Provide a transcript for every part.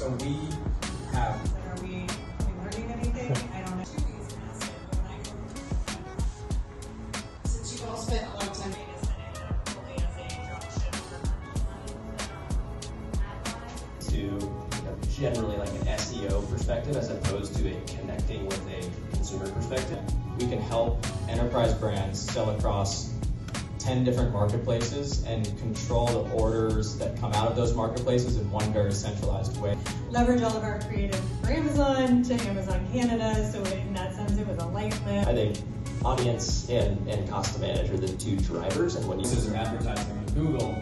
So we have. Are we learning anything? I don't know. Since you've all spent a lot of time to generally like an SEO perspective as opposed to a connecting with a consumer perspective. We can help enterprise brands sell across 10 different marketplaces and control the orders that come out of those marketplaces in one very centralized way. Leverage all of our creative for Amazon to Amazon Canada, so in that sense it was a light lift. I think audience and cost to manage are the two drivers, and when you Users are advertising on Google,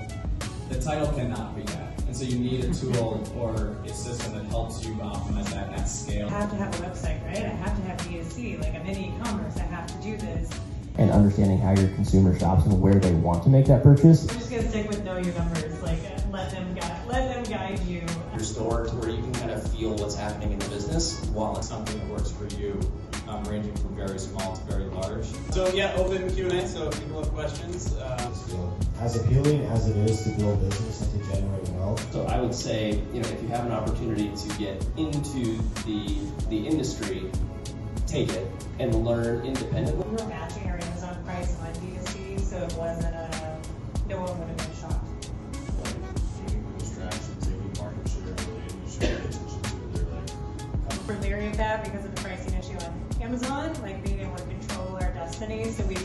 the title cannot be that. And so you need a tool or a system that helps you optimize that at scale. I have to have a website, right? I have to have D2C, like I'm in e-commerce, I have to do this. And understanding how your consumer shops and where they want to make that purchase. We're just gonna stick with know your numbers, like let them guide you. your store to where you can kind of feel what's happening in the business while it's Something that works for you, ranging from very small to very large. So yeah, open Q&A, so if people have questions. As appealing as it is to build business and to generate wealth. So I would say, if you have an opportunity to get into the industry, take it and learn independently. We were matching our Amazon price on D2C, so it wasn't no one would have been shocked. We're leery of that because of the pricing issue on Amazon, like being able to control our destiny. So we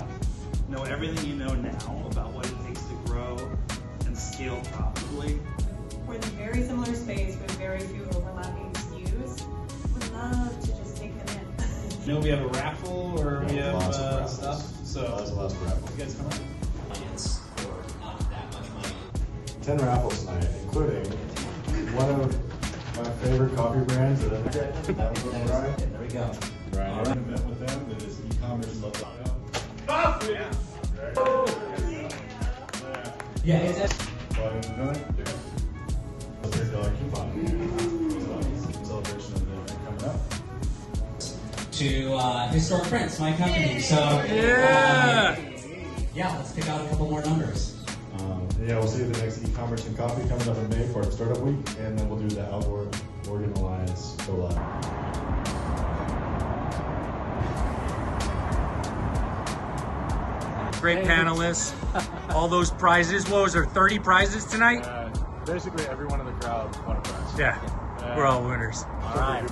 know everything you know now about what it takes to grow and scale profitably. We're in a very similar space with very few overlapping SKUs. Would love to just take them in. You know, we have a raffle or we have lots of raffles. stuff. So Lots of raffles. you guys come on. Clients for not that much money. 10 raffles tonight, including one of my favorite coffee brands that I've There we go. Brian, I met with them, that is Ecommerce Love. Coffee! Yeah. Yeah, it's $30 coupon. Celebration of the event coming up. To Historic Prints, my company. So yeah, let's pick out a couple more numbers. Yeah, we'll see the next e-commerce and coffee coming up in May for our startup week, and then we'll do the Outdoor Oregon Alliance go live. Great panelists, all those prizes. What was there, 30 prizes tonight? Basically, everyone in the crowd won a prize. Yeah, we're all winners. All right.